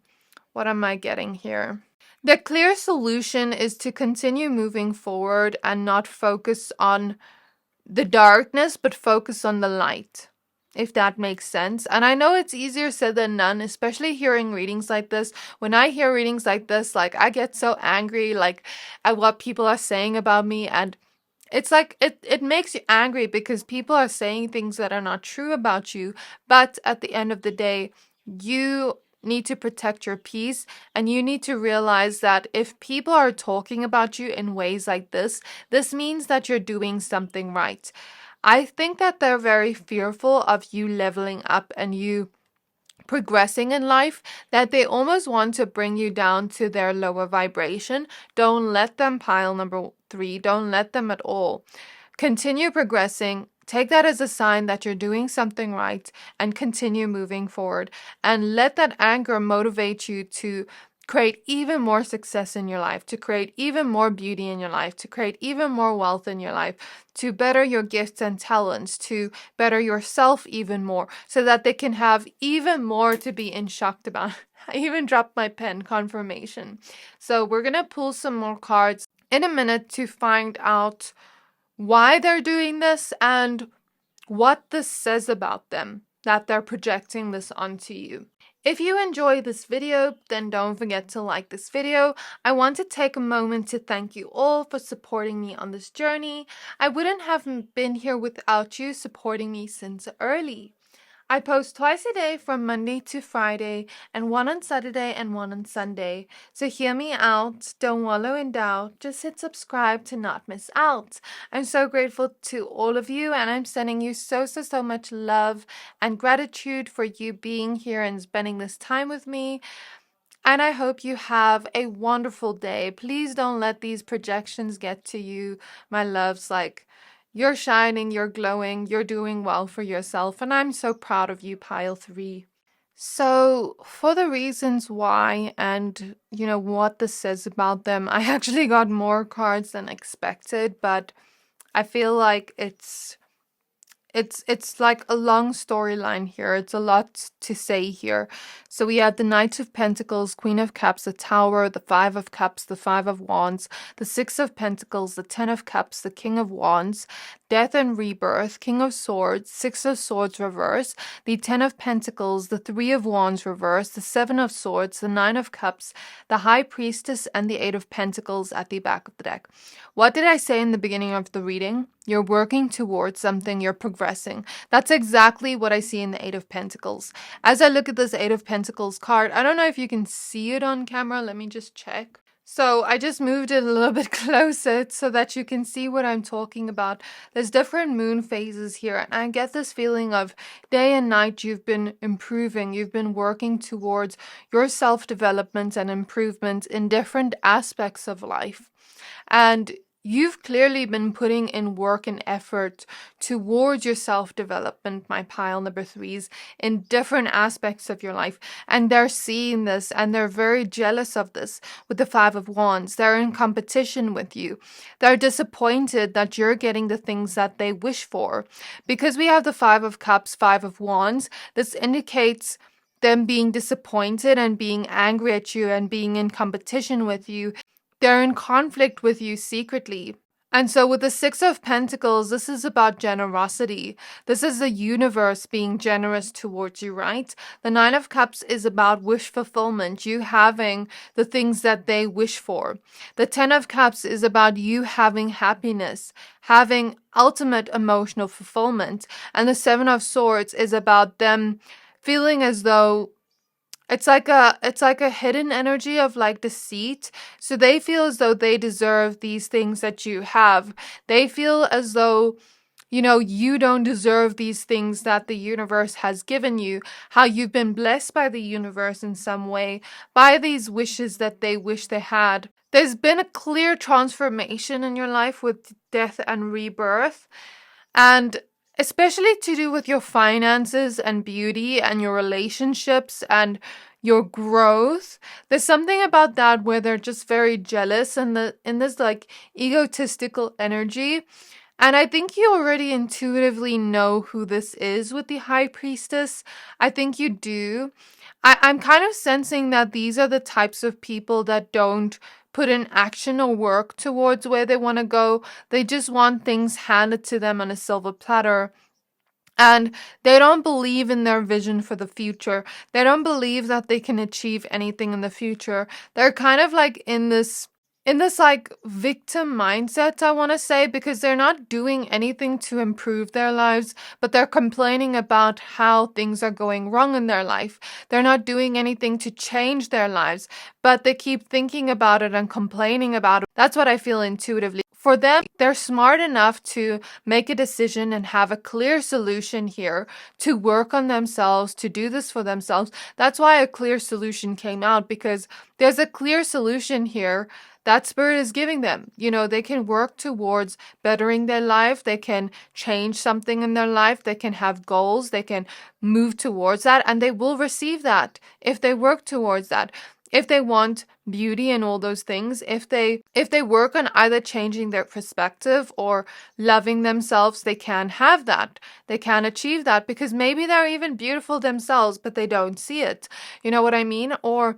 what am I getting here? The clear solution is to continue moving forward and not focus on the darkness, but focus on the light, if that makes sense. And I know it's easier said than done, especially hearing readings like this. When I hear readings like this, like, I get so angry, like, at what people are saying about me, and it's like it makes you angry because people are saying things that are not true about you. But at the end of the day, you need to protect your peace, and you need to realize that if people are talking about you in ways like this means that you're doing something right. I think that they're very fearful of you leveling up and you progressing in life, that they almost want to bring you down to their lower vibration. Don't let them, pile number 3. Don't let them at all. Continue progressing. Take that as a sign that you're doing something right, and continue moving forward. And let that anger motivate you to create even more success in your life, to create even more beauty in your life, to create even more wealth in your life, to better your gifts and talents, to better yourself even more, so that they can have even more to be in shock about. I even dropped my pen, confirmation. So we're going to pull some more cards in a minute to find out why they're doing this and what this says about them, that they're projecting this onto you. If you enjoy this video, then don't forget to like this video. I want to take a moment to thank you all for supporting me on this journey. I wouldn't have been here without you supporting me since early. I post twice a day from Monday to Friday, and one on Saturday and one on Sunday. So hear me out, don't wallow in doubt, just hit subscribe to not miss out. I'm so grateful to all of you, and I'm sending you so much love and gratitude for you being here and spending this time with me. And I hope you have a wonderful day. Please don't let these projections get to you, my loves. Like, you're shining, you're glowing, you're doing well for yourself, and I'm so proud of you, pile 3. So, for the reasons why and, what this says about them, I actually got more cards than expected, but I feel like it's like a long storyline here. It's a lot to say here. So we have the Knight of Pentacles, Queen of Cups, the Tower, the Five of Cups, the Five of Wands, the Six of Pentacles, the Ten of Cups, the King of Wands, Death and Rebirth, King of Swords, Six of Swords reverse, the Ten of Pentacles, the Three of Wands reverse, the Seven of Swords, the Nine of Cups, the High Priestess, and the Eight of Pentacles at the back of the deck. What did I say in the beginning of the reading? You're working towards something, you're progressing. That's exactly what I see in the Eight of Pentacles. As I look at this Eight of Pentacles card, I don't know if you can see it on camera. Let me just check. So I just moved it a little bit closer so that you can see what I'm talking about. There's different moon phases here, and I get this feeling of day and night you've been improving. You've been working towards your self-development and improvement in different aspects of life. And you've clearly been putting in work and effort towards your self-development, my pile number 3s, in different aspects of your life. And they're seeing this, and they're very jealous of this with the Five of Wands. They're in competition with you. They're disappointed that you're getting the things that they wish for. Because we have the Five of Cups, Five of Wands, this indicates them being disappointed and being angry at you and being in competition with you. They're in conflict with you secretly. And so with the Six of Pentacles, this is about generosity. This is the universe being generous towards you, right? The Nine of Cups is about wish fulfillment, you having the things that they wish for. The Ten of Cups is about you having happiness, having ultimate emotional fulfillment. And the Seven of Swords is about them feeling as though it's like a hidden energy of like deceit. So they feel as though they deserve these things that you have. They feel as though, you don't deserve these things that the universe has given you. How you've been blessed by the universe in some way, by these wishes that they wish they had. There's been a clear transformation in your life with death and rebirth. And especially to do with your finances and beauty and your relationships and your growth. There's something about that where they're just very jealous and in this like egotistical energy. And I think you already intuitively know who this is with the High Priestess. I think you do. I'm kind of sensing that these are the types of people that don't put in action or work towards where they want to go. They just want things handed to them on a silver platter. And they don't believe in their vision for the future. They don't believe that they can achieve anything in the future. They're kind of like in this like victim mindset, I want to say, because they're not doing anything to improve their lives, but they're complaining about how things are going wrong in their life. They're not doing anything to change their lives, but they keep thinking about it and complaining about it. That's what I feel intuitively. For them, they're smart enough to make a decision and have a clear solution here to work on themselves, to do this for themselves. That's why a clear solution came out, because there's a clear solution here that spirit is giving them. They can work towards bettering their life. They can change something in their life. They can have goals. They can move towards that, and they will receive that if they work towards that. If they want beauty and all those things, if they work on either changing their perspective or loving themselves, they can have that. They can achieve that, because maybe they're even beautiful themselves, but they don't see it. You know what I mean? Or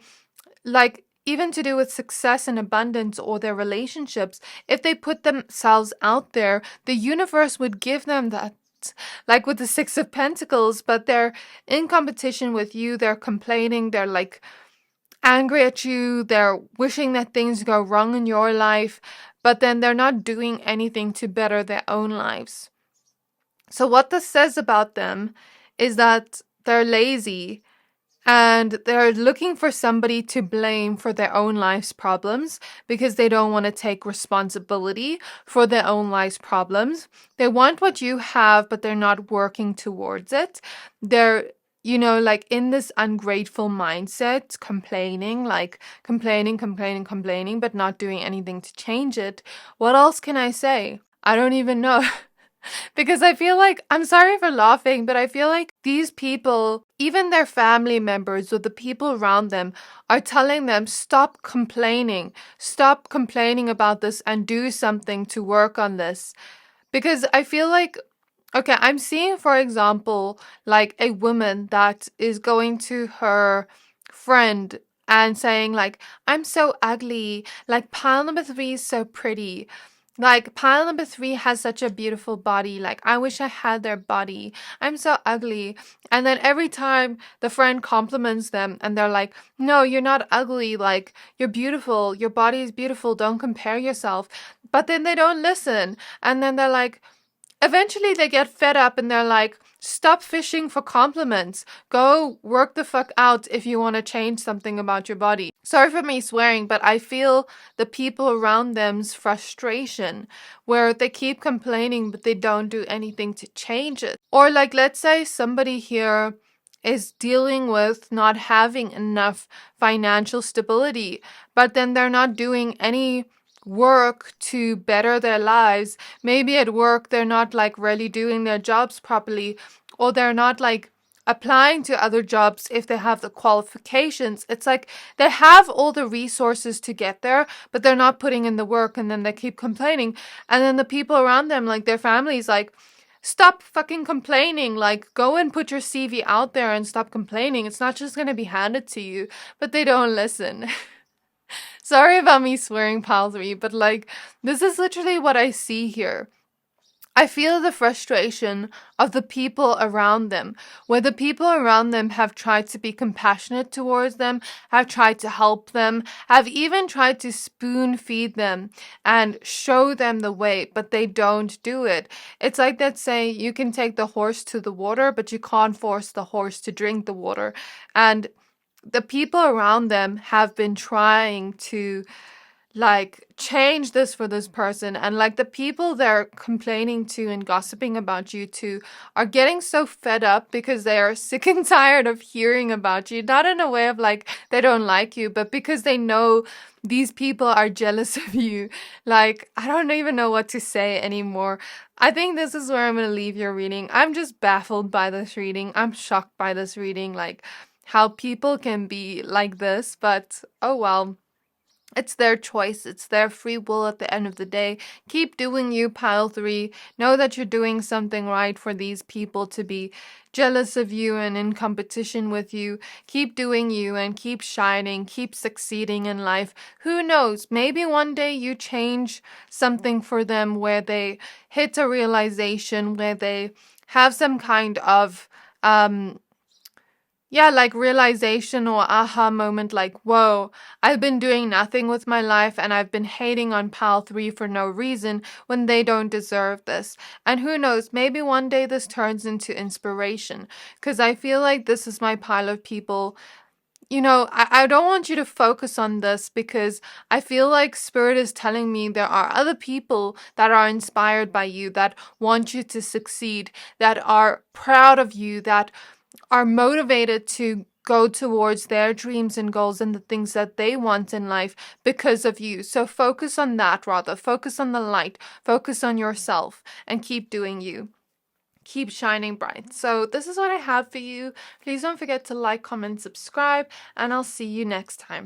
like even to do with success and abundance or their relationships, if they put themselves out there, the universe would give them that. Like with the Six of Pentacles, but they're in competition with you. They're complaining. They're like angry at you. They're wishing that things go wrong in your life, but then they're not doing anything to better their own lives. So what this says about them is that they're lazy and they're looking for somebody to blame for their own life's problems, because they don't want to take responsibility for their own life's problems. They want what you have, but they're not working towards it. They're like in this ungrateful mindset, complaining, but not doing anything to change it. What else can I say? I don't even know. Because I feel like, I'm sorry for laughing, but I feel like these people, even their family members or the people around them, are telling them, stop complaining about this and do something to work on this. Because I feel like, okay, I'm seeing, for example, like a woman that is going to her friend and saying like, I'm so ugly, like pile number 3 is so pretty. Like, pile number 3 has such a beautiful body. Like, I wish I had their body. I'm so ugly. And then every time the friend compliments them and they're like, no, you're not ugly. Like, you're beautiful. Your body is beautiful. Don't compare yourself. But then they don't listen. And then they're like, eventually they get fed up and they're like, stop fishing for compliments. Go work the fuck out if you want to change something about your body. Sorry for me swearing, but I feel the people around them's frustration, where they keep complaining but they don't do anything to change it. Or like, let's say somebody here is dealing with not having enough financial stability, but then they're not doing any work to better their lives. Maybe at work they're not like really doing their jobs properly, or they're not like applying to other jobs if they have the qualifications. It's like they have all the resources to get there, but they're not putting in the work, and then they keep complaining. And then the people around them, like their families, like, stop fucking complaining. Like, go and put your CV out there and stop complaining. It's not just going to be handed to you. But they don't listen. Sorry about me swearing, pile 3, but like, this is literally what I see here. I feel the frustration of the people around them, where the people around them have tried to be compassionate towards them, have tried to help them, have even tried to spoon feed them and show them the way, but they don't do it. It's like that saying, you can take the horse to the water, but you can't force the horse to drink the water. And the people around them have been trying to like change this for this person, and like the people they're complaining to and gossiping about you to are getting so fed up because they are sick and tired of hearing about you, not in a way of like they don't like you, but because they know these people are jealous of you. Like, I don't even know what to say anymore. I think this is where I'm gonna leave your reading. I'm just baffled by this reading. I'm shocked by this reading, like how people can be like this, but oh well. It's their choice. It's their free will at the end of the day. Keep doing you, pile 3. Know that you're doing something right for these people to be jealous of you and in competition with you. Keep doing you and keep shining. Keep succeeding in life. Who knows? Maybe one day you change something for them where they hit a realization, where they have some kind of like realization or aha moment, like, whoa, I've been doing nothing with my life and I've been hating on pile 3 for no reason when they don't deserve this. And who knows, maybe one day this turns into inspiration, because I feel like this is my pile of people. I don't want you to focus on this, because I feel like Spirit is telling me there are other people that are inspired by you, that want you to succeed, that are proud of you, that are motivated to go towards their dreams and goals and the things that they want in life because of you. So focus on that rather. Focus on the light. Focus on yourself and keep doing you. Keep shining bright. So this is what I have for you. Please don't forget to like, comment, subscribe, and I'll see you next time.